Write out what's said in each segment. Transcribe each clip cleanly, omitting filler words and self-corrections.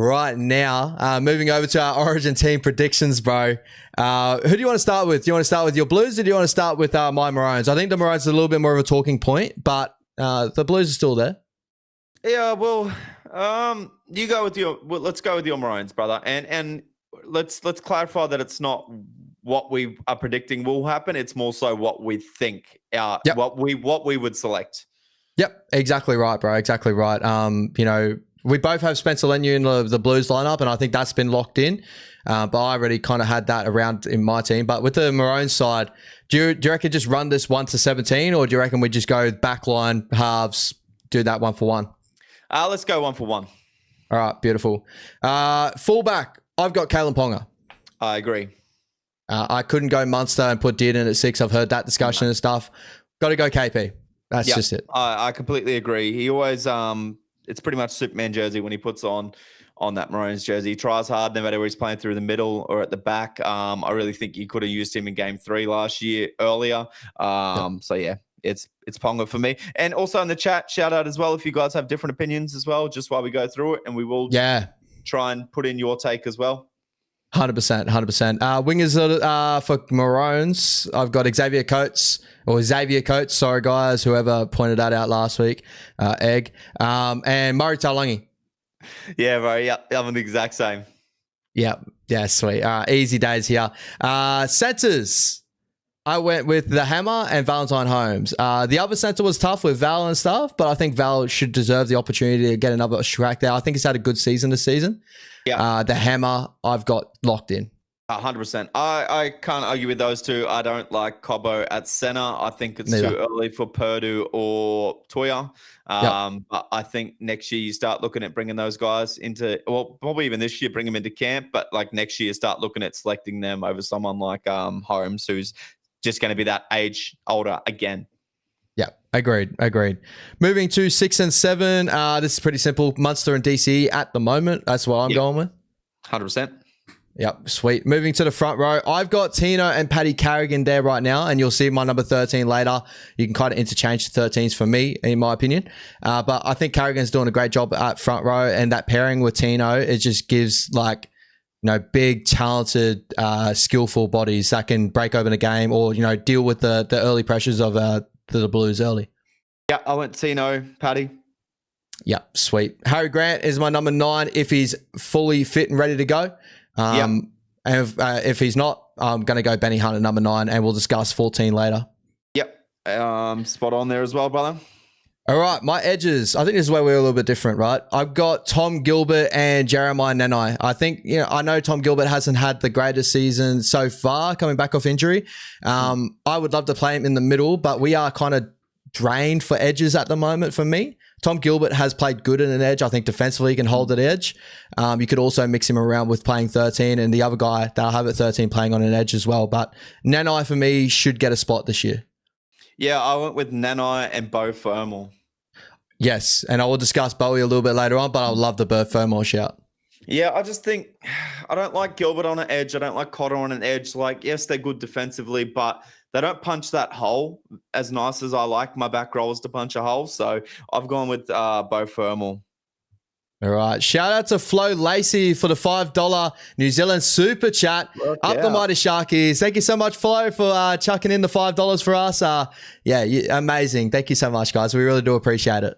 right now. Moving over to our Origin team predictions, bro. Who do you want to start with? Do you want to start with your Blues or do you want to start with my Maroons? I think the Maroons are a little bit more of a talking point, but the Blues are still there. Yeah, well, you go with your. Well, let's go with your Maroons, brother, and let's clarify that it's not what we are predicting will happen. It's more so what we think. Yep. What we would select. Yep, exactly right, bro. Exactly right. We both have Spencer Leniu in the Blues lineup, and I think that's been locked in. But I already kind of had that around in my team. But with the Maroons side, do you reckon just run this 1 to 17, or do you reckon we just go backline, halves, do that 1 for 1? Let's go 1 for 1. All right, beautiful. Fullback, I've got Kalen Ponga. I agree. I couldn't go Munster and put Dearden at 6. I've heard that discussion and stuff. Got to go KP. That's just it. I completely agree. He always, it's pretty much Superman jersey when he puts on that Maroons jersey. He tries hard no matter where he's playing through the middle or at the back. I really think you could have used him in game 3 last year earlier. So yeah, it's Ponga for me. And also in the chat, shout out as well if you guys have different opinions as well, just while we go through it, and we will try and put in your take as well. 100%. Wingers for Maroons, I've got Xavier Coates. Sorry, guys, whoever pointed that out last week. Egg. And Murray Taulagi. Yeah, bro. Yeah, I'm the exact same. Yep. Yeah, sweet. Easy days here. Centers. I went with the Hammer and Valentine Holmes. The other center was tough with Val and stuff, but I think Val should deserve the opportunity to get another crack there. I think he's had a good season this season. Yeah. The Hammer, I've got locked in. 100%. I can't argue with those two. I don't like Cobbo at center. I think it's too early for Purdue or Toya. But I think next year you start looking at bringing those guys into, well, probably even this year, bring them into camp. But like next year, start looking at selecting them over someone like Holmes, who's just going to be that age older again. Yeah, agreed. Moving to 6 and 7. This is pretty simple. Munster and DC at the moment. That's what I'm going with. 100%. Yep, sweet. Moving to the front row, I've got Tino and Paddy Carrigan there right now, and you'll see my number 13 later. You can kind of interchange the 13s for me, in my opinion. But I think Carrigan's doing a great job at front row, and that pairing with Tino, it just gives big, talented, skillful bodies that can break open a game or, deal with the early pressures of the Blues early. Yeah, I went Tino, Paddy. Yeah, sweet. Harry Grant is my number 9 if he's fully fit and ready to go. And if he's not, I'm going to go Benny Hunt at number 9, and we'll discuss 14 later. Yep. Spot on there as well, brother. All right, my edges. I think this is where we're a little bit different, right? I've got Tom Gilbert and Jeremiah Nanai. I think, I know Tom Gilbert hasn't had the greatest season so far coming back off injury. I would love to play him in the middle, but we are kind of drained for edges at the moment for me. Tom Gilbert has played good in an edge. I think defensively he can hold an edge. You could also mix him around with playing 13, and the other guy that I have at 13 playing on an edge as well. But Nanai for me should get a spot this year. Yeah, I went with Nanai and Beau Fermor. Yes, and I will discuss Bowie a little bit later on, but I would love the Beau Fermor shout. Yeah, I just think I don't like Gilbert on an edge. I don't like Cotter on an edge. Like, yes, they're good defensively, but they don't punch that hole as nice as I like my back rollers to punch a hole. So I've gone with Beau Fermor. All right. Shout out to Flo Lacey for the $5 New Zealand super chat. Up the mighty Sharkies. Thank you so much, Flo, for chucking in the $5 for us. Amazing. Thank you so much, guys. We really do appreciate it.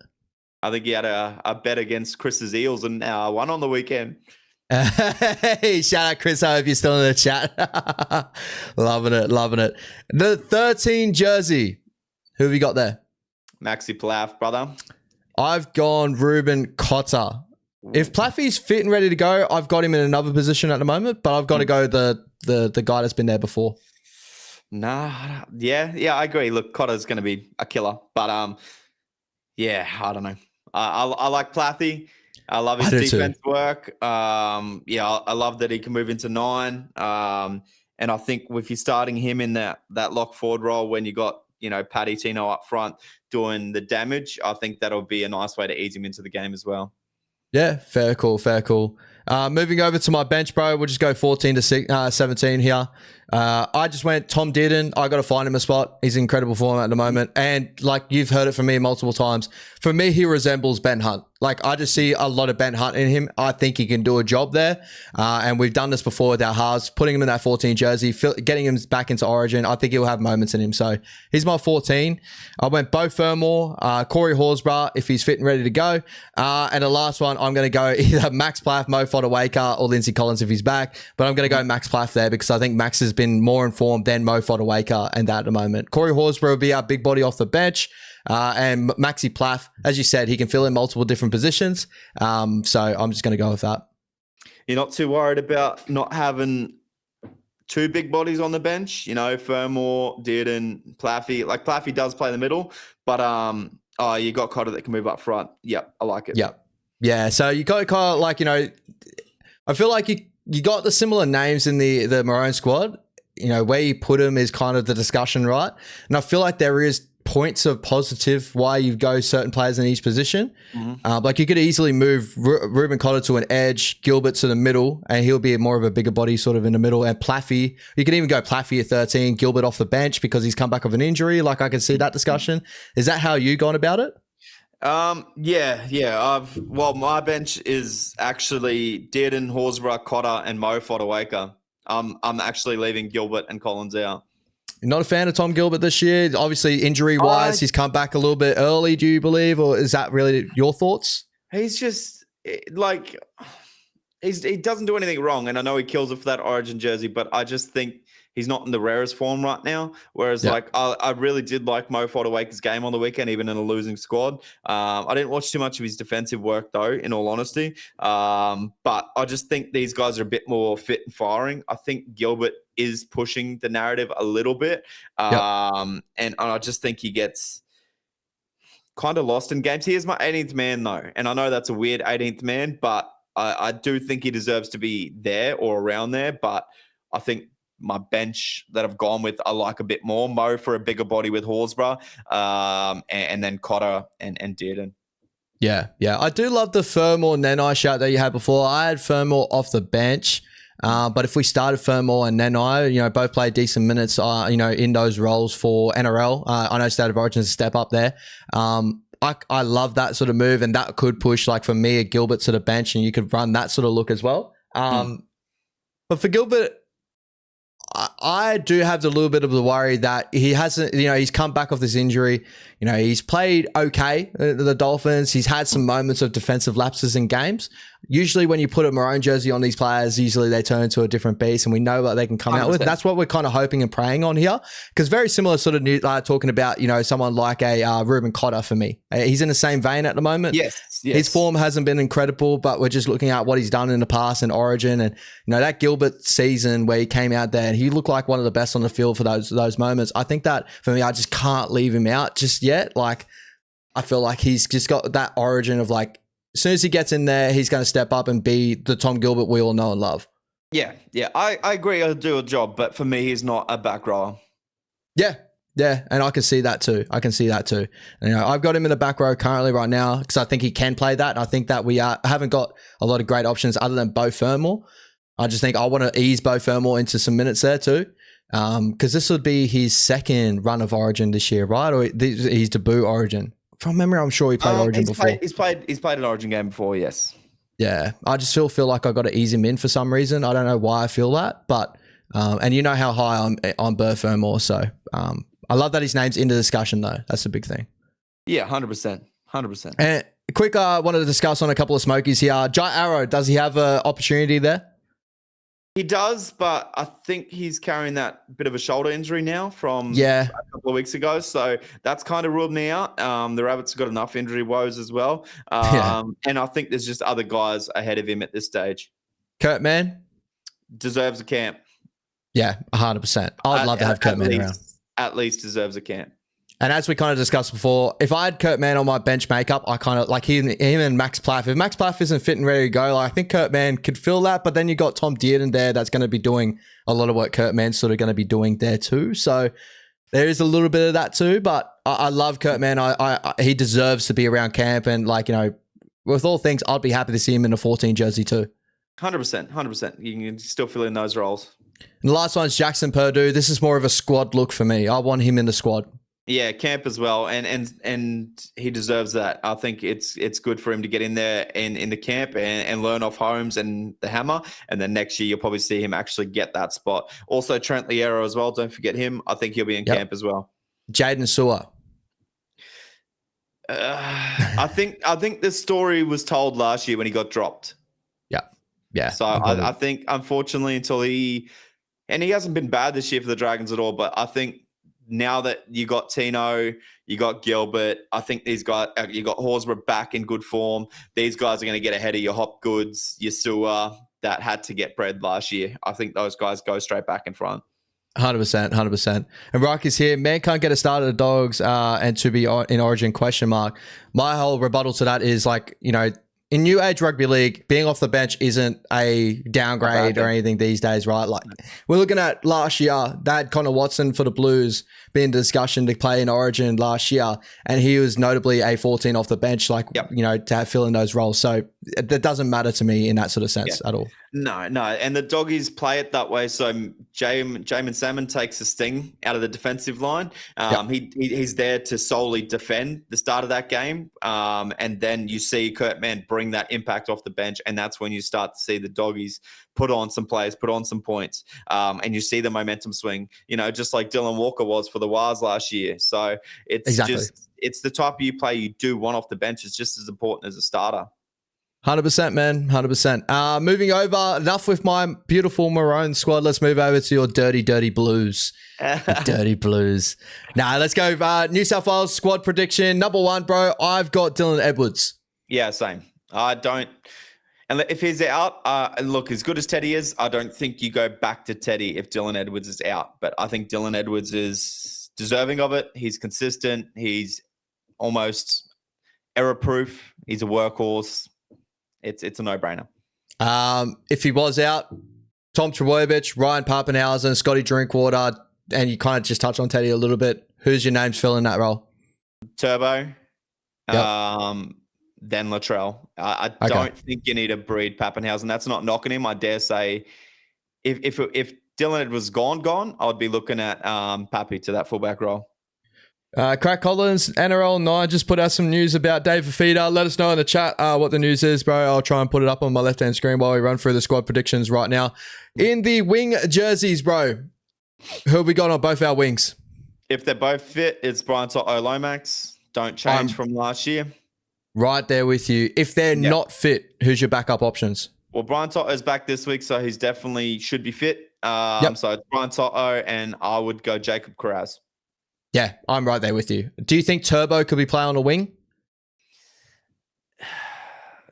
I think he had a bet against Chris's Eels and won on the weekend. Hey, shout out Chris. I hope you're still in the chat. Loving it. The 13 jersey. Who have you got there? Maxi Plath, brother. I've gone Ruben Cotter. If Plaffy's fit and ready to go, I've got him in another position at the moment, but I've got to go the guy that's been there before. Nah, yeah, I agree. Look, Cotter's going to be a killer, but I don't know. I like Plathy. I love his defense work. I love that he can move into 9. And I think if you're starting him in that lock forward role when you got, Paddy Tino up front doing the damage, I think that'll be a nice way to ease him into the game as well. Yeah, fair call. Moving over to my bench, bro. We'll just go 14 to 17 here. I just went Tom Dearden. I got to find him a spot. He's in incredible form at the moment. And like you've heard it from me multiple times, for me, he resembles Ben Hunt. Like, I just see a lot of Ben Hunt in him. I think he can do a job there. And we've done this before with our halves, putting him in that 14 jersey, getting him back into Origin. I think he'll have moments in him. So he's my 14. I went Bo Fermor, Corey Horsburgh, if he's fit and ready to go. And the last one, I'm going to go either Max Plath, Mo Fodawaker, or Lindsay Collins if he's back. But I'm going to go Max Plath there because I think Max has been more informed than Mo Fodawaker and that at the moment. Corey Horsburgh will be our big body off the bench. And Maxi Plath, as you said, he can fill in multiple different positions. So I'm just going to go with that. You're not too worried about not having two big bodies on the bench, you know, Fermor, Dearden, Plaffy. Like, Plaffy does play in the middle, but you got Cotter that can move up front. Yep, I like it. Yep. Yeah, so you got kind of like, you know, I feel like you got the similar names in the Maroon squad. You know, where you put them is kind of the discussion, right? And I feel like there is points of positive why you go certain players in each position. Like, you could easily move Ruben Cotter to an edge, Gilbert to the middle, and he'll be more of a bigger body sort of in the middle. And Plaffy, you could even go Plaffy at 13, Gilbert off the bench because he's come back of an injury. Like, I can see that discussion. Is that how you gone about it? Yeah. Well, my bench is actually Dearden, Horsburgh, Cotter, and Mo Fodawaker. I'm actually leaving Gilbert and Collins out. You're not a fan of Tom Gilbert this year? Obviously, injury-wise, he's come back a little bit early, do you believe? Or is that really your thoughts? He's just, like, he doesn't do anything wrong, and I know he kills it for that Origin jersey, but I just think he's not in the rarest form right now. Whereas, like, I really did like Mo Fodawaker's game on the weekend, even in a losing squad. I didn't watch too much of his defensive work, though, in all honesty. But I just think these guys are a bit more fit and firing. I think Gilbert is pushing the narrative a little bit. And I just think he gets kind of lost in games. He is my 18th man, though. And I know that's a weird 18th man, but I do think he deserves to be there or around there. But I think my bench that I've gone with, I like a bit more. Mo for a bigger body with Horsburgh, and then Cotter and Dearden. Yeah. I do love the Fermor and Nenai shout that you had before. I had Fermor off the bench. But if we started Fermor and Nenai, you know, both played decent minutes, you know, in those roles for NRL. I know State of Origin is a step up there. I love that sort of move, and that could push, like, for me, a Gilbert to the bench, and you could run that sort of look as well. But for Gilbert, I do have a little bit of the worry that he hasn't, you know, he's come back off this injury. You know, he's played okay, the Dolphins. He's had some moments of defensive lapses in games. Usually when you put a Maroon jersey on these players, usually they turn into a different beast, and we know what they can come 100%. Out with. That's what we're kind of hoping and praying on here. Because very similar sort of talking about, you know, someone like a Ruben Cotter for me. He's in the same vein at the moment. Yes. His form hasn't been incredible, but we're just looking at what he's done in the past in Origin. And, you know, that Gilbert season where he came out there and he looked like one of the best on the field for those moments. I think that for me, I just can't leave him out just yet. Like, I feel like he's just got that origin of, like, as soon as he gets in there, he's going to step up and be the Tom Gilbert we all know and love. Yeah. I agree. He'll do a job, but for me, he's not a back rower. Yeah, and I can see that too. And, you know, I've got him in the back row currently right now because I think he can play that. And I think that we haven't got a lot of great options other than Bo Fermor. I just think I want to ease Bo Fermor into some minutes there too. Because this would be his second run of Origin this year, right? Or his debut Origin. From memory, I'm sure he played Origin before. He's played an Origin game before, yes. Yeah, I just feel like I got to ease him in for some reason. I don't know why I feel that, but and you know how high I'm on Bo Fermor, so I love that his name's in the discussion though. That's the big thing. Yeah, 100%. And quick, wanted to discuss on a couple of smokies here. Jai Arrow, does he have an opportunity there? He does, but I think he's carrying that bit of a shoulder injury now from a couple of weeks ago. So that's kind of ruled me out. The Rabbits have got enough injury woes as well. And I think there's just other guys ahead of him at this stage. Kurt Mann? Deserves a camp. Yeah, 100%. I'd love to have Kurt Mann around. At least deserves a camp. And as we kind of discussed before, if I had Kurt Mann on my bench makeup, I kind of like him and Max Plath. If Max Plath isn't fit and ready to go, like, I think Kurt Mann could fill that. But then you got Tom Dearden there that's going to be doing a lot of what Kurt Mann's sort of going to be doing there too. So there is a little bit of that too. But I love Kurt Mann. He deserves to be around camp. And, like, you know, with all things, I'd be happy to see him in a 14 jersey too. 100%. You can still fill in those roles. And the last one's Jackson Purdue. This is more of a squad look for me. I want him in the squad. Yeah, camp as well, and he deserves that. I think it's good for him to get in there in the camp and learn off Holmes and the Hammer, and then next year you'll probably see him actually get that spot. Also, Trent Liero as well. Don't forget him. I think he'll be in camp as well. Jaden Sewer. I think the story was told last year when he got dropped. Yeah. So I think unfortunately he hasn't been bad this year for the Dragons at all, but I think now that you got Tino, you got Gilbert, I think these guys, you got Horsburgh back in good form. These guys are going to get ahead of your Hopgoods, your Sewer that had to get bred last year. I think those guys go straight back in front. 100%. And Rock is here. Man can't get a start at the Dogs and to be in Origin ? My whole rebuttal to that is like, in new age rugby league, being off the bench isn't a downgrade or anything these days, right? Like we're looking at last year, that Connor Watson for the Blues being discussion to play in Origin last year, and he was notably a 14 off the bench, to fill in those roles. So that doesn't matter to me in that sort of sense at all. No. And the Doggies play it that way. So Jamin Salmon takes the sting out of the defensive line. He's there to solely defend the start of that game. And then you see Kurt Mann bring that impact off the bench. And that's when you start to see the Doggies put on some players, put on some points. And you see the momentum swing, just like Dylan Walker was for the Wars last year. So it's it's the type of play you do want off the bench. It's just as important as a starter. 100%, man. 100%. Moving over, enough with my beautiful Maroon squad. Let's move over to your dirty Blues. Dirty Blues. Let's go. New South Wales squad prediction. Number 1, bro. I've got Dylan Edwards. Yeah, same. I don't. And if he's out, look, as good as Teddy is, I don't think you go back to Teddy if Dylan Edwards is out. But I think Dylan Edwards is deserving of it. He's consistent. He's almost error-proof. He's a workhorse. It's a no-brainer. If he was out, Tom Trbojevic, Ryan Papenhuyzen, Scotty Drinkwater, and you kind of just touched on Teddy a little bit. Who's your names filling that role? Turbo, then Latrell. I don't think you need to breed Papenhuyzen. That's not knocking him. I dare say if Dylan Edwards was gone, I would be looking at Pappy to that fullback role. Craig Collins, NRL 9 just put out some news about Dave Fafita. Let us know in the chat what the news is, bro. I'll try and put it up on my left-hand screen while we run through the squad predictions right now. In the wing jerseys, bro, who have we got on both our wings? If they're both fit, it's Brian Toto Lomax. Don't change from last year. Right there with you. If they're not fit, who's your backup options? Well, Brian Toto's back this week, so he's definitely should be fit. So it's Brian Toto, and I would go Jacob Carraz. Yeah, I'm right there with you. Do you think Turbo could be playing on a wing?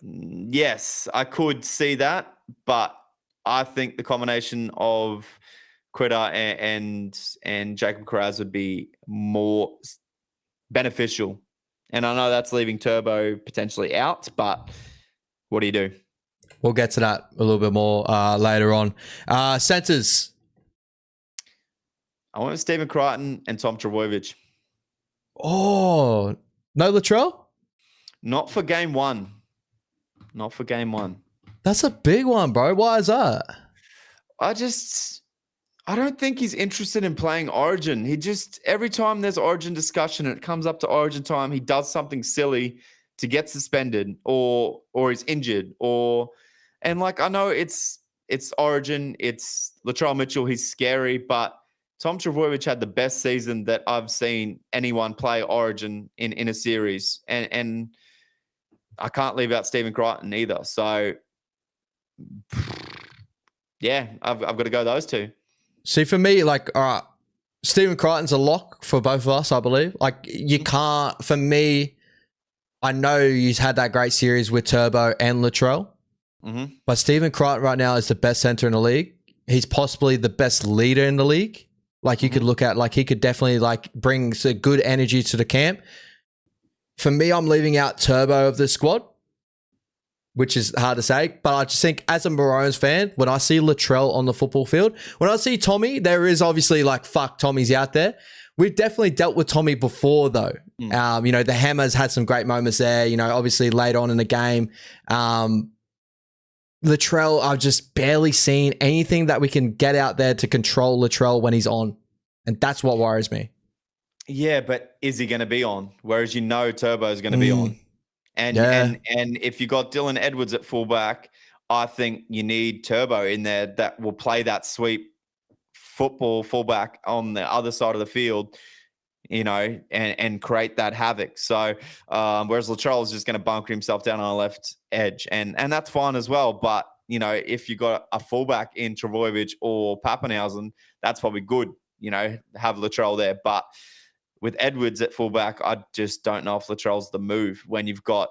Yes, I could see that, but I think the combination of Critter and Jacob Carraz would be more beneficial. And I know that's leaving Turbo potentially out, but what do you do? We'll get to that a little bit more later on. Centers. I went with Stephen Crichton and Tom Trbojevic. Oh, no Latrell? Not for game one. That's a big one, bro. Why is that? I don't think he's interested in playing Origin. Every time there's Origin discussion and it comes up to Origin time, he does something silly to get suspended or is injured and I know it's Origin, it's Latrell Mitchell, he's scary, but Tom Trbojevic had the best season that I've seen anyone play Origin in a series. And I can't leave out Stephen Crichton either. So, yeah, I've got to go those two. See, for me, all right, Stephen Crichton's a lock for both of us, I believe. You can't, for me, I know he's had that great series with Turbo and Latrell, but Stephen Crichton right now is the best center in the league. He's possibly the best leader in the league. You could look at, he could definitely, bring some good energy to the camp. For me, I'm leaving out Turbo of the squad, which is hard to say. But I just think, as a Maroons fan, when I see Latrell on the football field, when I see Tommy, there is obviously, fuck, Tommy's out there. We've definitely dealt with Tommy before, though. The Hammers had some great moments there, obviously later on in the game. Latrell, I've just barely seen anything that we can get out there to control Latrell when he's on. And that's what worries me. Yeah, but is he going to be on? Whereas Turbo is going to be on. And Yeah. and if you got Dylan Edwards at fullback, I think you need Turbo in there that will play that sweep football fullback on the other side of the field, and create that havoc. So whereas Latrell is just going to bunker himself down on the left edge, and that's fine as well. But if you got a fullback in Travojevic or Pappenhausen, that's probably good. Have Latrell there, but with Edwards at fullback, I just don't know if Latrell's the move when you've got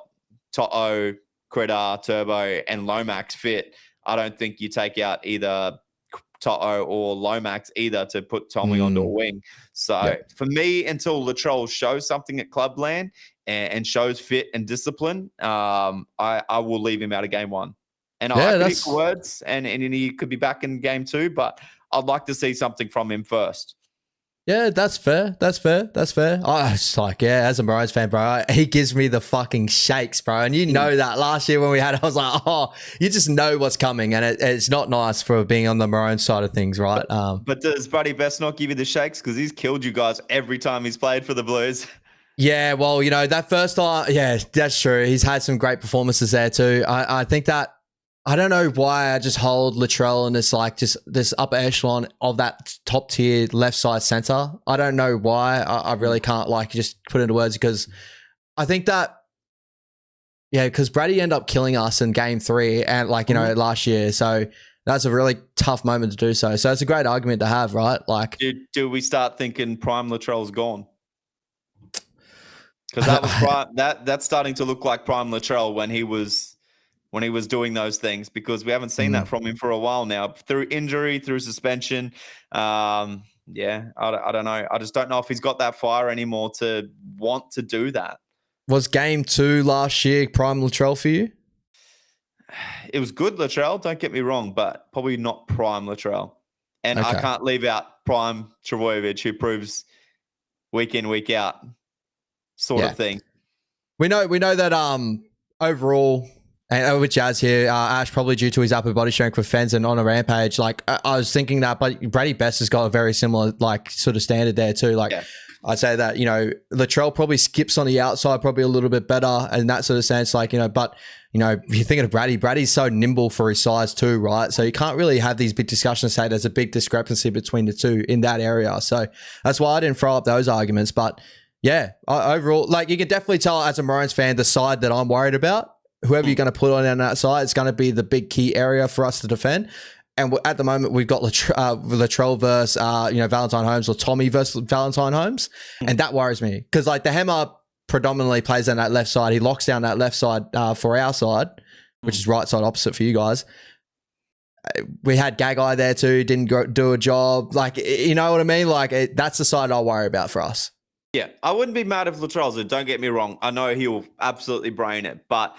Toto, Critter, Turbo, and Lomax fit. I don't think you take out either Toto or Lomax either to put Tommy onto a wing. So for me, until Latrell shows something at Clubland and shows fit and discipline, I will leave him out of game one. And I could eat words and he could be back in game two, but I'd like to see something from him first. Yeah, that's fair. That's fair. I was like, as a Maroons fan, bro, he gives me the fucking shakes, bro. And you know that last year when we had it, I was like, oh, you just know what's coming. And it's not nice for being on the Maroons side of things, right? But does Buddy Best not give you the shakes? Because he's killed you guys every time he's played for the Blues. Yeah, well, that first time, yeah, that's true. He's had some great performances there too. I think that, I don't know why I just hold Latrell in this upper echelon of that top tier left side center. I don't know why. I really can't just put into words because I think that, because Brady ended up killing us in game 3 and last year. So that's a really tough moment to do so. So it's a great argument to have, right? Do we start thinking prime Latrell's gone? Because that was that's starting to look like prime Latrell when he was doing those things, because we haven't seen that from him for a while now, through injury, through suspension. I don't know. I just don't know if he's got that fire anymore to want to do that. Was game 2 last year prime Latrell for you? It was good Latrell, don't get me wrong, but probably not prime Latrell. And I can't leave out prime Travojevic, who proves week in, week out sort of thing. We know that overall, and with Jazz here, Ash probably due to his upper body strength with Fens and on a rampage. I was thinking that, but Brady Best has got a very similar sort of standard there too. I'd say that Latrell probably skips on the outside probably a little bit better in that sort of sense. But if you're thinking of Brady's so nimble for his size too, right? So you can't really have these big discussions. Say there's a big discrepancy between the two in that area. So that's why I didn't throw up those arguments. But yeah, overall, you can definitely tell as a Maroons fan the side that I'm worried about. Whoever you're going to put on that side, it's going to be the big key area for us to defend. And at the moment, we've got Latrell versus, Valentine Holmes, or Tommy versus Valentine Holmes. And that worries me because the Hammer predominantly plays on that left side. He locks down that left side for our side, which is right side opposite for you guys. We had Gagai there too, didn't do a job. You know what I mean? That's the side I worry about for us. Yeah, I wouldn't be mad if Latrell's in, don't get me wrong. I know he'll absolutely brain it, but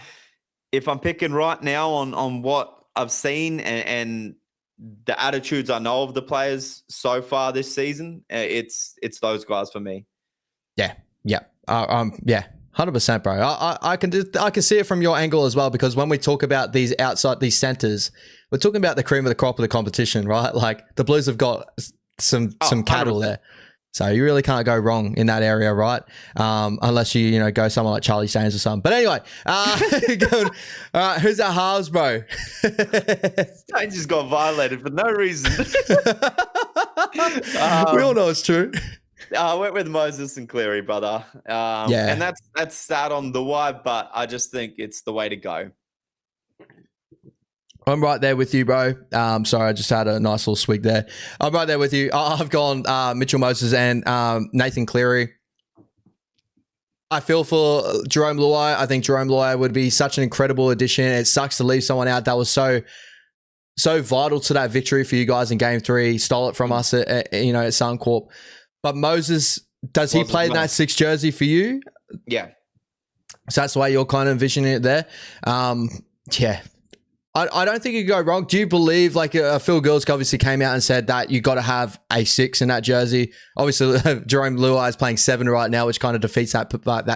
if I'm picking right now on what I've seen and the attitudes I know of the players so far this season, it's those guys for me. Yeah. 100%, bro. I can see it from your angle as well, because when we talk about these centers, we're talking about the cream of the crop of the competition, right? The Blues have got some cattle 100%. There. So you really can't go wrong in that area, right? Unless you go someone like Charlie Staines or something. But anyway, who's that Halves, bro? Staines just got violated for no reason. We all know it's true. I went with Moses and Cleary, brother. And that's sad on the why, but I just think it's the way to go. I'm right there with you, bro. Sorry, I just had a nice little swig there. I'm right there with you. I've gone Mitchell Moses and Nathan Cleary. I feel for Jerome Luai. I think Jerome Luai would be such an incredible addition. It sucks to leave someone out that was so vital to that victory for you guys in Game 3. Stole it from us at Suncorp. But Moses, does he play that 6 jersey for you? Yeah. So that's the way you're kind of envisioning it there. Yeah. I don't think you go wrong. Do you believe, Phil Gilsk obviously came out and said that you got to have a 6 in that jersey? Obviously, Jerome Luai is playing 7 right now, which kind of defeats that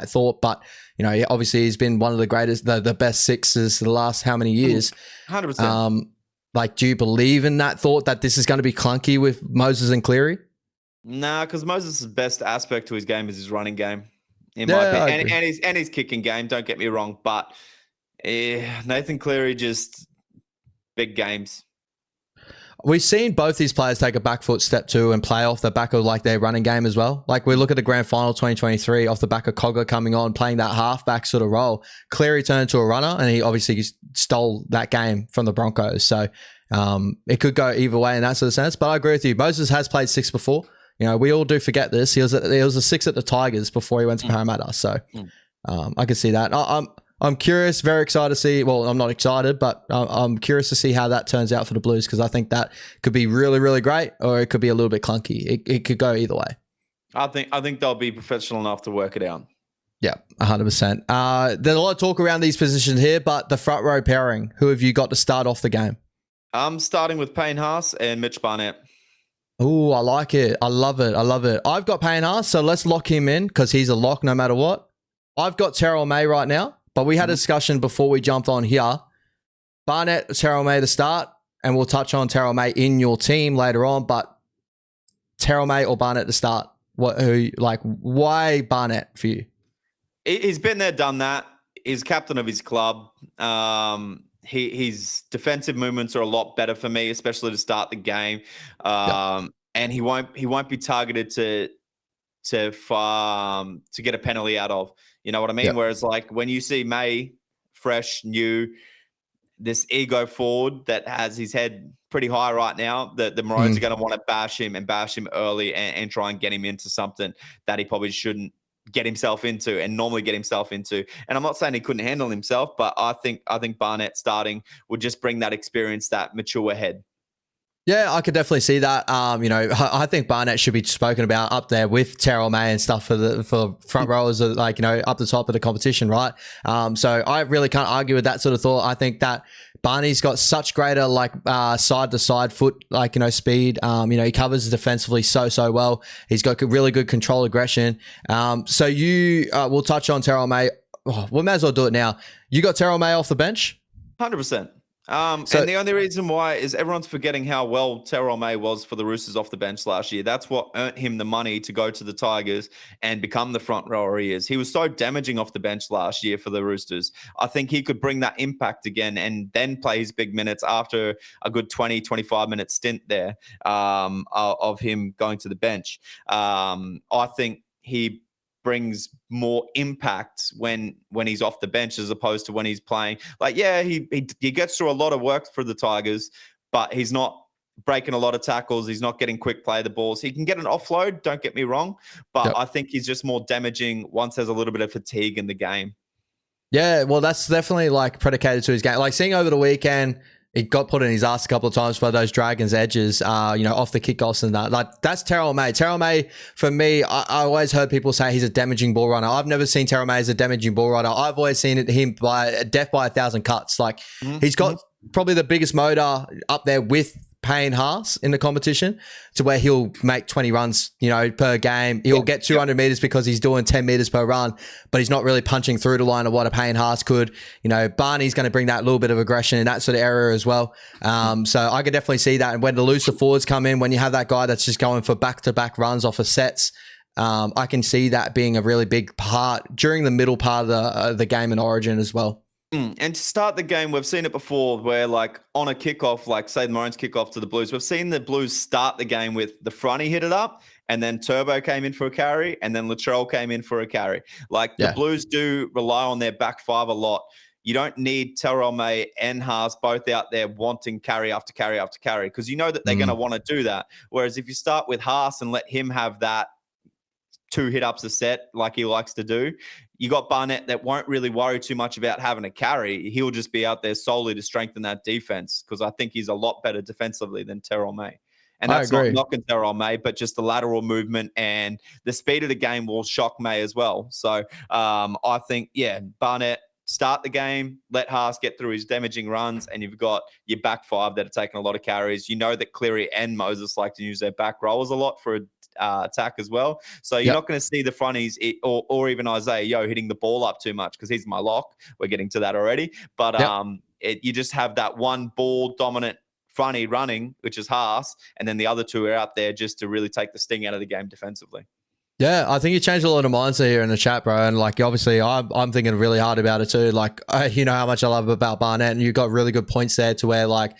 thought. But, obviously he's been one of the greatest, the best 6s the last how many years? 100%. Do you believe in that thought that this is going to be clunky with Moses and Cleary? Nah, because Moses' best aspect to his game is his running game, in my Yeah, I opinion, agree. and his kicking game. Don't get me wrong, but Nathan Cleary just big games. We've seen both these players take a back foot step two and play off the back of like their running game as well. Like we look at the grand final 2023 off the back of Cogger coming on, playing that halfback sort of role. Cleary turned to a runner and he obviously stole that game from the Broncos. So it could go either way in that sort of sense. But I agree with you. Moses has played six before. You know, we all do forget this. He was a six at the Tigers before he went to Parramatta. So I can see that. I'm curious, very excited to see. Well, I'm not excited, but I'm curious to see how that turns out for the Blues because I think that could be really, really great, or it could be a little bit clunky. It could go either way. I think they'll be professional enough to work it out. Yeah, 100%. There's a lot of talk around these positions here, but the front row pairing, who have you got to start off the game? I'm starting with Payne Haas and Mitch Barnett. Oh, I like it. I love it. I love it. I've got Payne Haas, so let's lock him in because he's a lock no matter what. I've got Terrell May right now. But we had a discussion before we jumped on here. Barnett, Terrell May to start, and we'll touch on Terrell May in your team later on. But Terrell May or Barnett to start? Why Barnett for you? He's been there, done that. He's captain of his club. His defensive movements are a lot better for me, especially to start the game. And he won't be targeted to get a penalty out of. You know what I mean? Yep. Whereas like when you see May, fresh, new, this ego forward that has his head pretty high right now, the Maroons are going to want to bash him early and try and get him into something that he probably shouldn't get himself into and normally get himself into. And I'm not saying he couldn't handle himself, but I think Barnett starting would just bring that experience, that mature head. Yeah, I could definitely see that. I think Barnett should be spoken about up there with Terrell May and stuff for front rowers, like, up the top of the competition, right? So I really can't argue with that sort of thought. I think that Barney's got such greater side to side foot, speed. He covers defensively so well. He's got really good control aggression. So we'll touch on Terrell May. Oh, we may as well do it now. You got Terrell May off the bench? 100%. And the only reason why is everyone's forgetting how well Terrell May was for the Roosters off the bench last year. That's what earned him the money to go to the Tigers and become the front rower he is. He was so damaging off the bench last year for the Roosters. I think he could bring that impact again and then play his big minutes after a good 20, 25-minute stint there of him going to the bench. I think he brings more impact when he's off the bench as opposed to when he's playing. He gets through a lot of work for the Tigers, but he's not breaking a lot of tackles. He's not getting quick play of the balls. He can get an offload, don't get me wrong, but I think he's just more damaging once there's a little bit of fatigue in the game. Yeah, well, that's definitely predicated to his game. Like seeing over the weekend, he got put in his ass a couple of times by those Dragons edges, off the kickoffs and that. That's Terrell May. Terrell May, for me, I always heard people say he's a damaging ball runner. I've never seen Terrell May as a damaging ball runner. I've always seen him by death by 1,000 cuts. He's got probably the biggest motor up there with Payne Haas in the competition to where he'll make 20 runs, per game. He'll get 200 meters because he's doing 10 meters per run, but he's not really punching through the line of what a Payne Haas could. Barney's going to bring that little bit of aggression in that sort of area as well. So I could definitely see that. And when the looser forwards come in, when you have that guy that's just going for back-to-back runs off of sets, I can see that being a really big part during the middle part of the game in Origin as well. And to start the game, we've seen it before where on a kickoff, say the Maroons kickoff to the Blues, we've seen the Blues start the game with the fronty hit it up and then Turbo came in for a carry and then Latrell came in for a carry. The Blues do rely on their back five a lot. You don't need Terrell May and Haas both out there wanting carry after carry after carry because you know that they're going to want to do that. Whereas if you start with Haas and let him have that 2 hit-ups a set like he likes to do, you got Barnett that won't really worry too much about having a carry. He'll just be out there solely to strengthen that defense because I think he's a lot better defensively than Terrell May. And that's not knocking Terrell May, but just the lateral movement and the speed of the game will shock May as well. So I think, Barnett, start the game, let Haas get through his damaging runs, and you've got your back five that are taking a lot of carries. You know that Cleary and Moses like to use their back rollers a lot for attack as well. So you're not going to see the fronties or even Isaiah hitting the ball up too much because he's my lock. We're getting to that already. But you just have that one ball dominant fronty running, which is Haas, and then the other two are out there just to really take the sting out of the game defensively. Yeah, I think you changed a lot of mindset here in the chat, bro. And like, obviously, I'm thinking really hard about it too. Like, you know how much I love about Barnett, and you've got really good points there to where like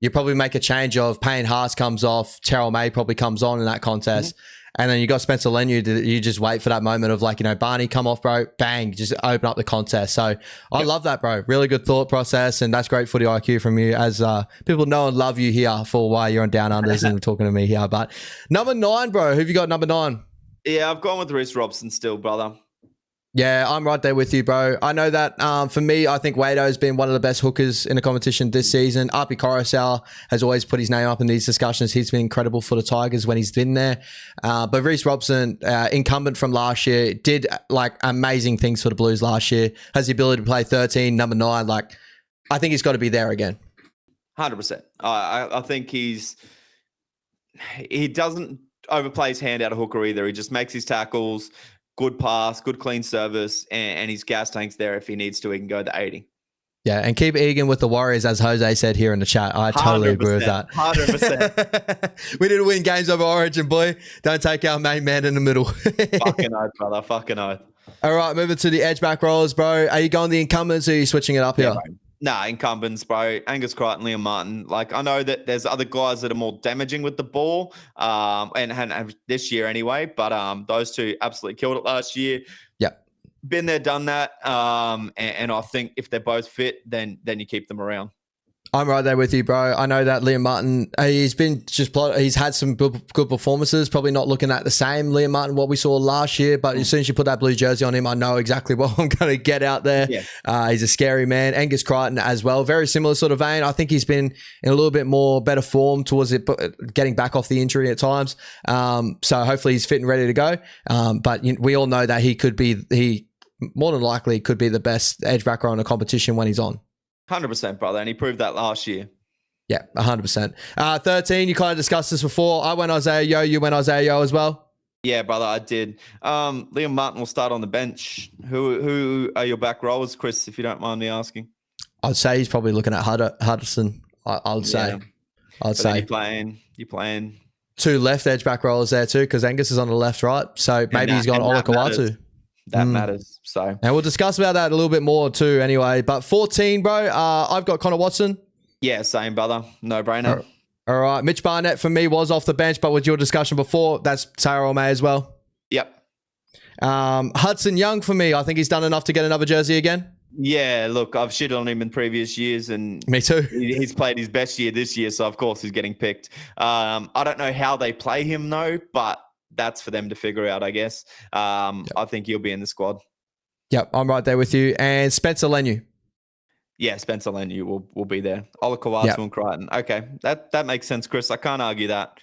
you probably make a change of Payne Haas comes off, Terrell May probably comes on in that contest. And then you got Spencer Lenu. You just wait for that moment of like, you know, Barney come off, bro, bang, just open up the contest. So I love that, bro. Really good thought process. And that's great footy IQ from you, as people know and love you here for why you're on Down Unders and talking to me here. But number 9, bro, who've you got number 9? Yeah, I've gone with Reece Robson still, brother. Yeah, I'm right there with you, bro. I know that for me, I think Wado's been one of the best hookers in the competition this season. Api Coruscant has always put his name up in these discussions. He's been incredible for the Tigers when he's been there. But Reece Robson, incumbent from last year, did like amazing things for the Blues last year. Has the ability to play 13, number 9. Like, I think he's got to be there again. 100%. I think he doesn't overplay his hand out of hooker either. He just makes his tackles. Good pass, good clean service, and his gas tank's there if he needs to. He can go to 80. Yeah, and keep Egan with the Warriors, as Jose said here in the chat. I totally agree with that. 100%. We need to win games over Origin, boy. Don't take our main man in the middle. Fucking oath, brother. Fucking oath. All right, moving to the edge back rollers, bro. Are you going the incumbents or are you switching it up here? Bro. Nah, incumbents, bro. Angus Crichton, Liam Martin. Like, I know that there's other guys that are more damaging with the ball, and this year anyway, but those two absolutely killed it last year. Yep. Been there, done that. And I think if they're both fit, then you keep them around. I'm right there with you, bro. I know that Liam Martin, he's had some good performances, probably not looking at the same Liam Martin what we saw last year, but as soon as you put that blue jersey on him, I know exactly what I'm going to get out there. Yeah. He's a scary man. Angus Crichton as well, very similar sort of vein. I think he's been in a little bit more better form towards it, getting back off the injury at times. So hopefully he's fit and ready to go. But we all know that he more than likely could be the best edge backer on a competition when he's on. 100%, brother, and he proved that last year. Yeah, 100%. 13, you kind of discussed this before. I went Isaiah Yeo, you went Isaiah Yeo as well? Yeah, brother, I did. Liam Martin will start on the bench. Who are your back rowers, Chris, if you don't mind me asking? I'd say he's probably looking at Hudson, I'd say. You're playing. 2 left edge back rollers there too, because Angus is on the left, right? So maybe he's got Olakawatu. That matters. So, and we'll discuss about that a little bit more too anyway. But 14, bro, I've got Connor Watson. Yeah, same, brother. No brainer. All right. Mitch Barnett for me was off the bench, but with your discussion before, that's Sarah May as well. Yep. Hudson Young for me, I think he's done enough to get another jersey again. Yeah, look, I've shitted on him in previous years, and me too. He's played his best year this year, so of course he's getting picked. I don't know how they play him though, but that's for them to figure out, I guess. I think he'll be in the squad. Yep, I'm right there with you. And Spencer Lenu. Yeah, Spencer Lenu will be there. Olakawatu and Crichton. Okay, that makes sense, Chris. I can't argue that.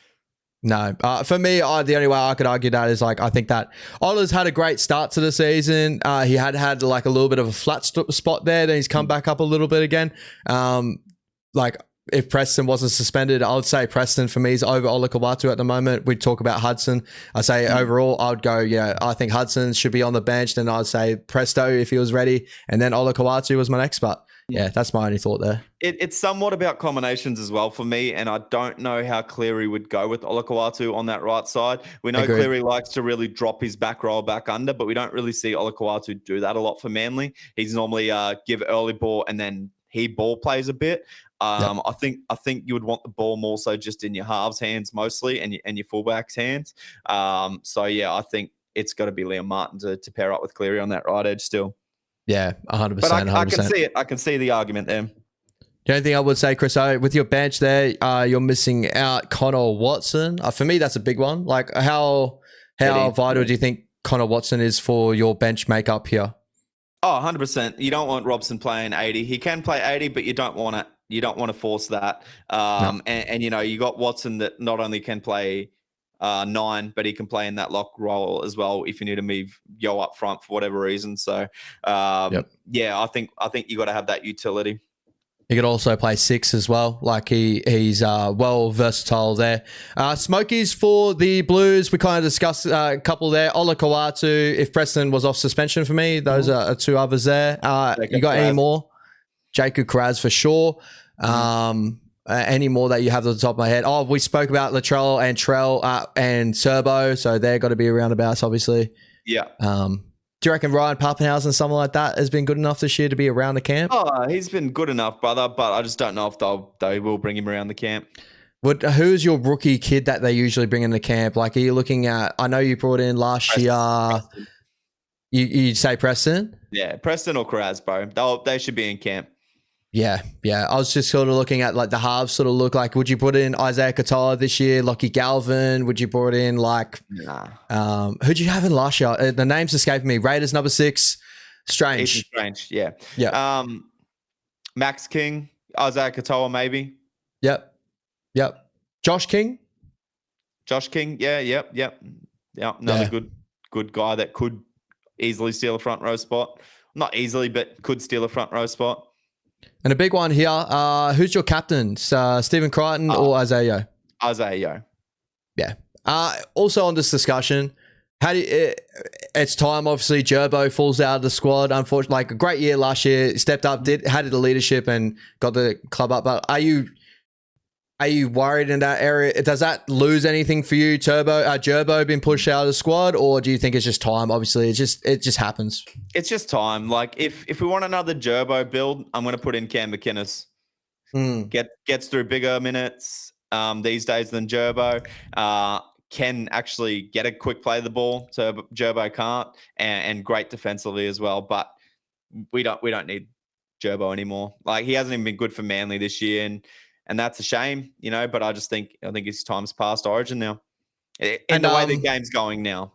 No, for me, the only way I could argue that is like I think that Ola's had a great start to the season. He had like a little bit of a flat spot there. Then he's come back up a little bit again. Like if Preston wasn't suspended, I would say Preston for me is over Olakawatu at the moment. We'd talk about Hudson. I say overall, I would go, I think Hudson should be on the bench. Then I'd say Presto if he was ready. And then Olakawatu was my next spot. Yeah, that's my only thought there. It's somewhat about combinations as well for me, and I don't know how Cleary would go with Olakawatu on that right side. We know Agreed. Cleary likes to really drop his back roll back under, but we don't really see Olakawatu do that a lot for Manly. He's normally give early ball and then he ball plays a bit. I think you would want the ball more so just in your halves hands mostly and your fullbacks hands. So yeah, I think it's got to be Liam Martin to pair up with Cleary on that right edge still. Yeah, 100%. But I 100%. can see it. I can see the argument there. The only thing I would say, Chris, with your bench there, you're missing out Connor Watson. For me, that's a big one. Like, how vital do you think Connor Watson is for your bench makeup here? Oh, 100%. You don't want Robson playing 80. He can play 80, but you don't want it. You don't want to force that. No. And you got Watson that not only can play 9, but he can play in that lock role as well if you need to move Yo up front for whatever reason. So, yeah, I think you got to have that utility. He could also play 6 as well. Like he's well versatile there. Smokies for the Blues. We kind of discussed a couple there. Olakawatu, if Preston was off suspension for me, those are 2 others there. You got any more? Jacob Kraz for sure. any more that you have at the top of my head? Oh, we spoke about Latrell and Trell and Turbo, so they're got to be roundabouts, obviously. Yeah. Do you reckon Ryan Pappenhausen, something like that, has been good enough this year to be around the camp? Oh, he's been good enough, brother, but I just don't know if they will bring him around the camp. Who's your rookie kid that they usually bring in the camp? Like, are you looking at, I know you brought in last year. Preston. You'd say Preston? Yeah, Preston or Karaz, bro. They should be in camp. Yeah. I was just sort of looking at like the halves sort of look like. Would you put in Isaiah Katoa this year? Lockie Galvin? Would you put in like? Nah. Who'd you have in last year? The name's escaping me. Raiders number 6. Strange. Strange. Yeah. Yeah. Max King, Isaiah Katoa, maybe. Yep. Josh King. Yeah. Yep. Another good guy that could easily steal a front row spot. Not easily, but could steal a front row spot. And a big one here. Who's your captain? Stephen Crichton or Isaiah? Isaiah. Yeah. Also on this discussion, it's time, obviously, Gerbo falls out of the squad. Unfortunately, like a great year last year, stepped up, had the leadership and got the club up. But are you worried in that area? Does that lose anything for you, Gerbo been pushed out of the squad, or do you think it's just time? Obviously, it just happens. It's just time. Like if we want another Gerbo build, I'm going to put in Cam McInnes. Gets through bigger minutes these days than Gerbo. Can actually get a quick play of the ball. Gerbo can't, and great defensively as well. But we don't need Gerbo anymore. Like, he hasn't even been good for Manly this year, and that's a shame, but I think his time's past Origin now. In the way the game's going now.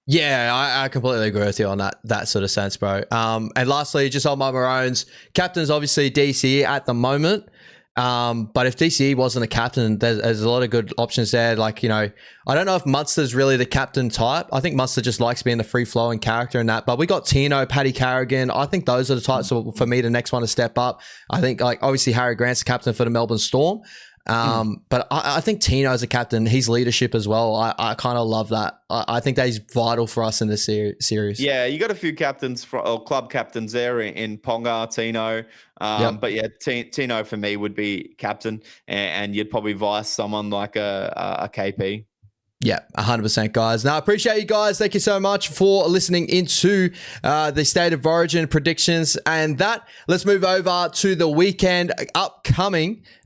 Yeah, I completely agree with you on that sort of sense, bro. And lastly, just on my Maroons, captain's obviously DCE at the moment. But if DCE wasn't a captain, there's a lot of good options there. Like, I don't know if Munster's really the captain type. I think Munster just likes being the free-flowing character in that. But we got Tino, Paddy Carrigan. I think those are the types for me, the next one to step up. I think, like, obviously Harry Grant's the captain for the Melbourne Storm. But I think Tino's a captain. His leadership as well. I kind of love that. I think that he's vital for us in this series. Yeah, you got a few captains club captains there in Ponga, Tino. But yeah, Tino for me would be captain, and you'd probably vice someone like a KP. Yeah, 100%, guys. Now, I appreciate you guys. Thank you so much for listening into the State of Origin predictions. And let's move over to the weekend upcoming.